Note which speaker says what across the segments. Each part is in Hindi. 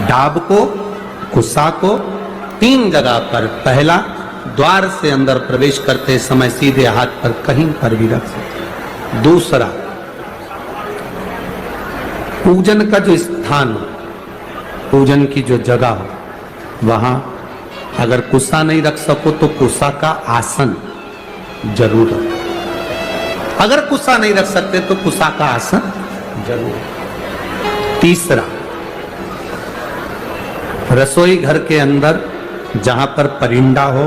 Speaker 1: डाब को, कुसा को 3 जगह पर, पहला द्वार से अंदर प्रवेश करते समय सीधे हाथ पर कहीं पर भी रख सकते। दूसरा, पूजन का जो स्थान हो, पूजन की जो जगह हो, वहां अगर कुसा नहीं रख सको तो कुसा का आसन जरूर रखो। अगर कुसा नहीं रख सकते तो कुसा का आसन जरूर। तीसरा, रसोई घर के अंदर जहां पर परिंदा हो,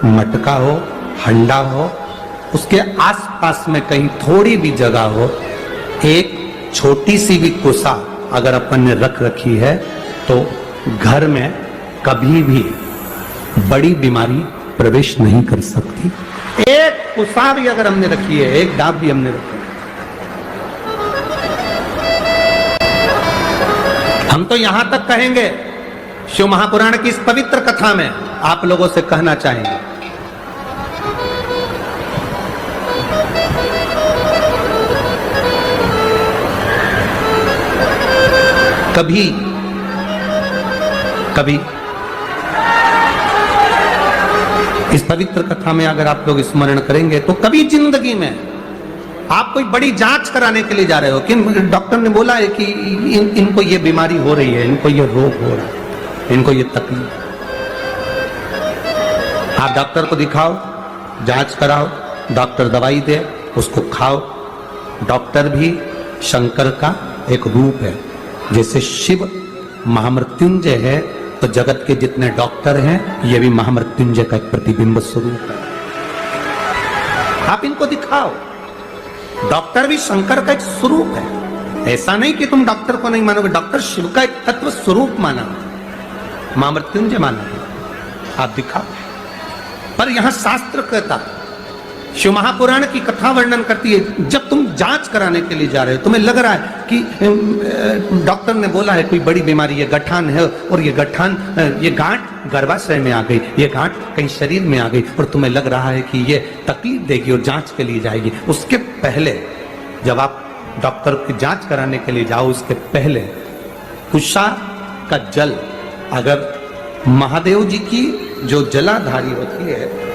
Speaker 1: मटका हो, हंडा हो, उसके आसपास में कहीं थोड़ी भी जगह हो, एक छोटी सी भी कुसा अगर अपन ने रख रखी है तो घर में कभी भी बड़ी बीमारी प्रवेश नहीं कर सकती। एक कुसा भी अगर हमने रखी है, एक डाब भी हमने रखी है, हम तो यहां तक कहेंगे, शिव महापुराण की इस पवित्र कथा में आप लोगों से कहना चाहेंगे, कभी कभी इस पवित्र कथा में अगर आप लोग स्मरण करेंगे तो कभी जिंदगी में आप कोई बड़ी जांच कराने के लिए जा रहे हो कि डॉक्टर ने बोला है कि इनको ये बीमारी हो रही है, इनको ये रोग हो रहा है, इनको ये तकलीफ, आप डॉक्टर को दिखाओ, जांच कराओ, डॉक्टर दवाई दे, उसको खाओ। डॉक्टर भी शंकर का एक रूप है। जैसे शिव महामृत्युंजय है तो जगत के जितने डॉक्टर हैं ये भी महामृत्युंजय का एक प्रतिबिंब स्वरूप है। आप इनको दिखाओ, डॉक्टर भी शंकर का एक स्वरूप है। ऐसा नहीं कि तुम डॉक्टर को नहीं मानोगे, डॉक्टर शिव का एक तत्व स्वरूप माना, महामृत्युंजय माना, आप दिखाओ। पर यहां शास्त्र कहता, शिव महापुराण की कथा वर्णन करती है, जब तुम जांच कराने के लिए जा रहे हो, तुम्हें लग रहा है कि डॉक्टर ने बोला है कोई बड़ी बीमारी, ये गठान है और ये गठान, ये गांठ गर्भाशय में आ गई, ये गांठ कहीं शरीर में आ गई और तुम्हें लग रहा है कि ये तकलीफ देगी और जांच के लिए जाएगी, उसके पहले जब आप डॉक्टर की जांच कराने के लिए जाओ, उसके पहले कुशा का जल, अगर महादेव जी की जो जलाधारी होती है,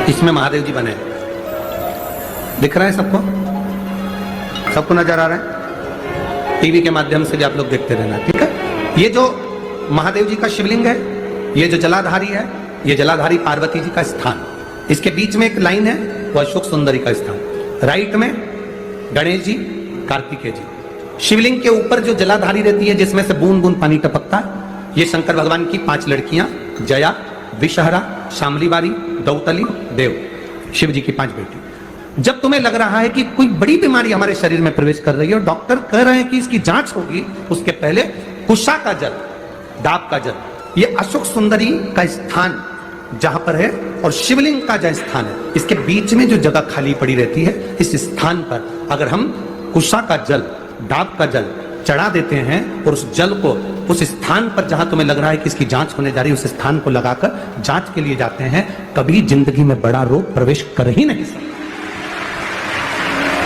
Speaker 1: इसमें महादेव जी बने, दिख रहा है सबको? सबको नजर आ रहा है? टीवी के माध्यम से भी आप लोग देखते रहना, ठीक है? ये जो महादेव जी का शिवलिंग है, ये जो जलाधारी है, ये जलाधारी पार्वती जी का स्थान, इसके बीच में एक लाइन है, वो अशोक सुंदरी का स्थान, राइट में गणेश जी, कार्तिकेय जी। शिवलिंग के ऊपर जो जलाधारी रहती है जिसमें से बूंद बूंद पानी टपकता है, ये शंकर भगवान की 5 लड़कियां, जया, विषहरा, शामलीवारी, दौतली, देव, शिव जी की 5 बेटी। जब तुम्हें लग रहा है कि कोई बड़ी बीमारी हमारे शरीर में प्रवेश कर रही है और डॉक्टर कह रहे हैं कि इसकी जांच होगी, उसके पहले कुशा का जल, डाब का जल, ये अशोक सुंदरी का स्थान जहां पर है और शिवलिंग का जहां स्थान है, इसके बीच में जो जगह खाली पड़ी रहती है, इस स्थान पर अगर हम कुशा का जल, डाब का जल चढ़ा देते हैं और उस जल को उस स्थान पर जहां तुम्हें लग रहा है कि इसकी जांच होने जा रही है, उस स्थान को लगाकर जांच के लिए जाते हैं, कभी जिंदगी में बड़ा रोग प्रवेश कर ही नहीं सकता।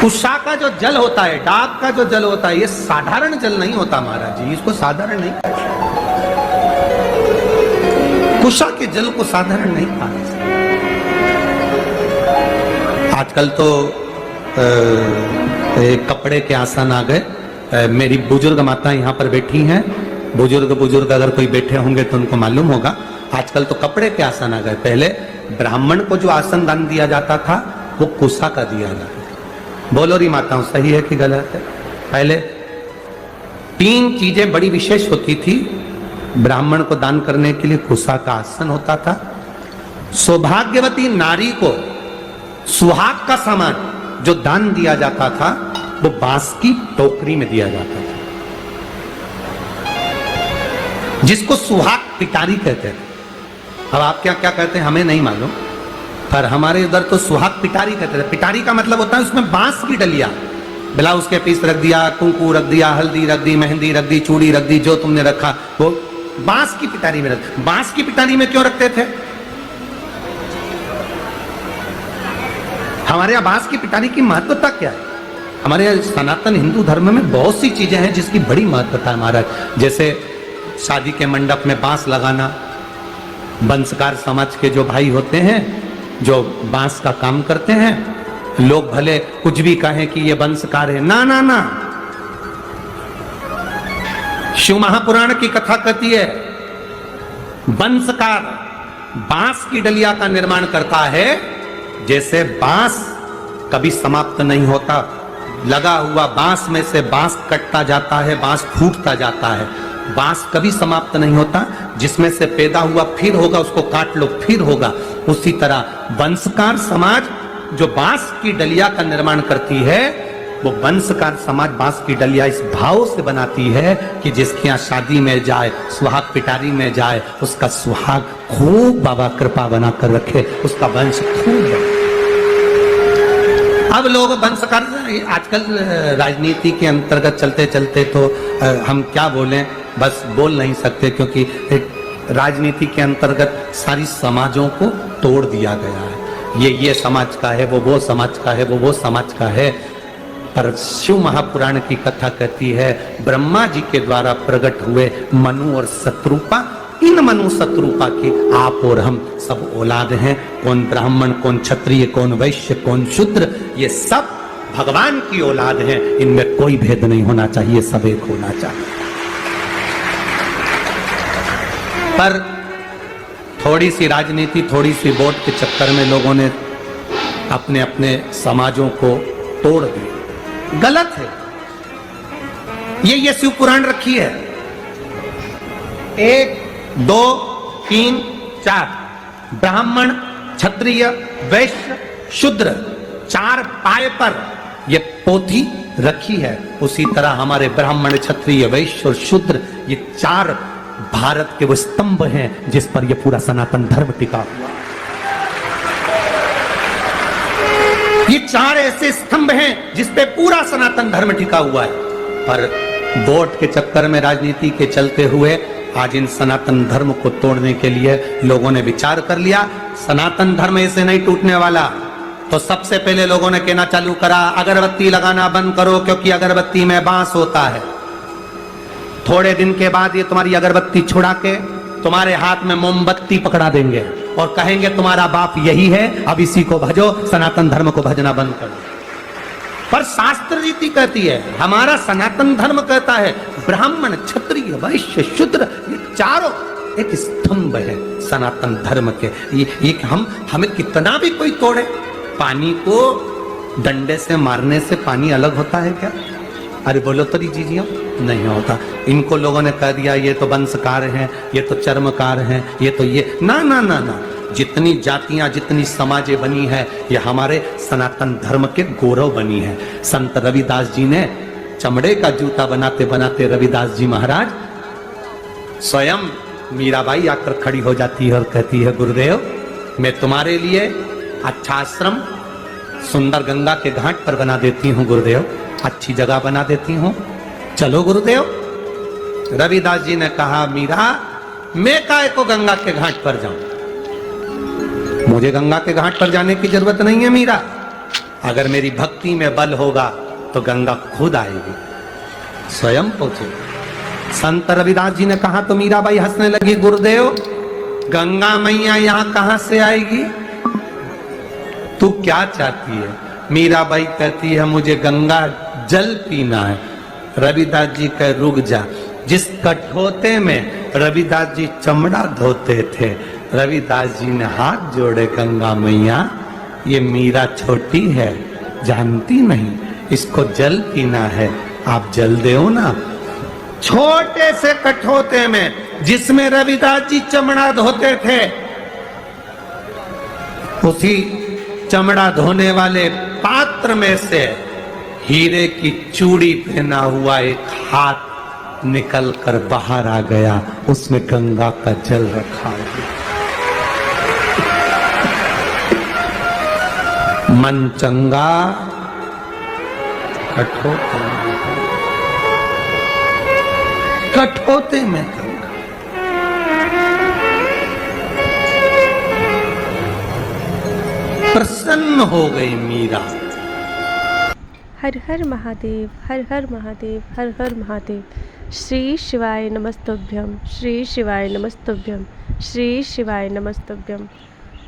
Speaker 1: कुशा का जो जल होता है, डाब का जो जल होता है, ये साधारण जल नहीं होता महाराज जी, इसको साधारण नहीं कहते। कुशा के जल को साधारण नहीं पाते। आजकल तो कपड़े के आसन आ गए। मेरी बुजुर्ग माता यहाँ पर बैठी हैं, बुजुर्ग अगर कोई बैठे होंगे तो उनको मालूम होगा, आजकल तो कपड़े के आसन आ गए। पहले ब्राह्मण को जो आसन दान दिया जाता था वो कुशा का दिया जाता था। बोलो री माताओं, सही है कि गलत है? पहले 3 चीजें बड़ी विशेष होती थी ब्राह्मण को दान करने के लिए। कुशा का आसन होता था, सौभाग्यवती नारी को सुहाग का सामान जो दान दिया जाता था वो बांस की टोकरी में दिया जाता था, जिसको सुहाग पिटारी कहते थे। अब आप क्या क्या कहते हैं हमें नहीं मालूम, पर हमारे इधर तो सुहाग पिटारी कहते थे। पिटारी का मतलब होता है उसमें बांस की डलिया, ब्लाउज के पीस रख दिया, कुंकू रख दिया, हल्दी रख दी, मेहंदी रख दी, चूड़ी रख दी, जो तुमने रखा वो बांस की पिटारी में रख। बांस की पिटारी में क्यों रखते थे? हमारे यहां बांस की पिटारी की महत्वता क्या है? हमारे सनातन हिंदू धर्म में बहुत सी चीजें हैं जिसकी बड़ी महत्वता है महाराज। जैसे शादी के मंडप में बांस लगाना, वंशकार समाज के जो भाई होते हैं जो बांस का काम करते हैं, लोग भले कुछ भी कहें कि ये वंशकार है, ना ना ना, शिव महापुराण की कथा कहती है वंशकार बांस की डलिया का निर्माण करता है। जैसे बांस कभी समाप्त नहीं होता, लगा हुआ बांस में से बांस कटता जाता है, बांस फूटता जाता है, बांस कभी समाप्त नहीं होता। जिसमें से पैदा हुआ फिर होगा, उसको काट लो फिर होगा। उसी तरह वंशकार समाज जो बांस की डलिया का निर्माण करती है, वो वंशकार समाज बांस की डलिया इस भाव से बनाती है कि जिसके यहाँ शादी में जाए, सुहाग पिटारी में जाए, उसका सुहाग खूब बाबा कृपा बना कर रखे, उसका वंश खूब। अब लोग वंशकार आजकल राजनीति के अंतर्गत चलते चलते तो हम क्या बोलें, बस बोल नहीं सकते, क्योंकि राजनीति के अंतर्गत सारी समाजों को तोड़ दिया गया है। ये समाज का है, वो समाज का है, वो समाज का है। पर शिव महापुराण की कथा कहती है ब्रह्मा जी के द्वारा प्रकट हुए मनु और शत्रुपा, इन मनु शत्रुपा की आप और हम सब औलाद हैं। कौन ब्राह्मण, कौन क्षत्रिय, कौन वैश्य, कौन शूद्र, ये सब भगवान की औलाद हैं। इनमें कोई भेद नहीं होना चाहिए, सब एक होना चाहिए। पर थोड़ी सी राजनीति, थोड़ी सी वोट के चक्कर में लोगों ने अपने अपने समाजों को तोड़ दिया। गलत है। ये शिव पुराण रखी है 1 2 3 4 ब्राह्मण, क्षत्रिय, वैश्य, शूद्र, 4 पाए पर ये पोथी रखी है। उसी तरह हमारे ब्राह्मण, क्षत्रिय, वैश्य और शूद्र, ये 4 भारत के वो स्तंभ हैं जिस पर ये पूरा सनातन धर्म टिका हुआ। ये 4 ऐसे स्तंभ हैं जिस पे पूरा सनातन धर्म टिका हुआ है। पर वोट के चक्कर में, राजनीति के चलते हुए आज इन सनातन धर्म को तोड़ने के लिए लोगों ने विचार कर लिया सनातन धर्म ऐसे नहीं टूटने वाला। तो सबसे पहले लोगों ने कहना चालू करा अगरबत्ती लगाना बंद करो, क्योंकि अगरबत्ती में बांस होता है। थोड़े दिन के बाद ये तुम्हारी अगरबत्ती छुड़ा के तुम्हारे हाथ में मोमबत्ती पकड़ा देंगे और कहेंगे तुम्हारा बाप यही है, अब इसी को भजो, सनातन धर्म को भजना बंद करो। पर शास्त्र रीति कहती है, हमारा सनातन धर्म कहता है ब्राह्मण, क्षत्रिय, वैश्य, शूद्र, ये 4 एक स्तंभ है सनातन धर्म के। ये हमें कितना भी कोई तोड़े, पानी को डंडे से मारने से पानी अलग होता है क्या? अरे बोलो तो जीजियो, नहीं होता। इनको लोगों ने कह दिया ये तो वंशकार हैं, ये तो चर्मकार हैं, ये तो ये, ना ना ना ना। जितनी जातियां, जितनी समाजें बनी है, ये हमारे सनातन धर्म के गौरव बनी है। संत रविदास जी ने चमड़े का जूता बनाते बनाते रविदास जी महाराज स्वयं मीराबाई आकर खड़ी हो जाती है और कहती है गुरुदेव, मैं तुम्हारे लिए अच्छा आश्रम सुंदर गंगा के घाट पर बना देती हूँ गुरुदेव, अच्छी जगह बना देती हूँ, चलो गुरुदेव। रविदास जी ने कहा मीरा, मैं काहे को गंगा के घाट पर जाऊं? मुझे गंगा के घाट पर जाने की जरूरत नहीं है मीरा। अगर मेरी भक्ति में बल होगा तो गंगा खुद आएगी, स्वयं पहुंचेगी। संत रविदास जी ने कहा तो मीराबाई हंसने लगी, गुरुदेव गंगा मैया यहाँ कहां से आएगी? तू क्या चाहती है? मीराबाई कहती है मुझे गंगा जल पीना है। रविदास जी कह रुक जा। जिस कठोते में रविदास जी चमड़ा धोते थे, रविदास जी ने हाथ जोड़े, गंगा मैया ये मीरा छोटी है, जानती नहीं, इसको जल पीना है, आप जल दो ना। छोटे से कठोते में जिसमें रविदास जी चमड़ा धोते थे, उसी चमड़ा धोने वाले पात्र में से हीरे की चूड़ी पहना हुआ एक हाथ निकल कर बाहर आ गया, उसमें गंगा का जल रखा हुआ। मन चंगा कठोते में गंगा। प्रसन्न हो गई मीरा।
Speaker 2: हर हर महादेव, हर हर महादेव, हर हर महादेव। श्री शिवाय नमस्तुभ्यम, श्री शिवाय नमस्तुभ्यम, श्री शिवाय नमस्तुभ्यम।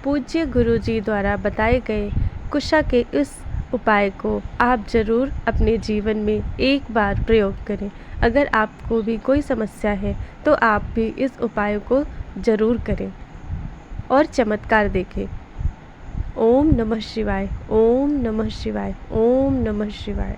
Speaker 2: पूज्य गुरु जी द्वारा बताए गए कुशा के इस उपाय को आप ज़रूर अपने जीवन में एक बार प्रयोग करें। अगर आपको भी कोई समस्या है तो आप भी इस उपाय को ज़रूर करें और चमत्कार देखें। ओम नमः शिवाय, ओम नमः शिवाय, ओम नमः शिवाय।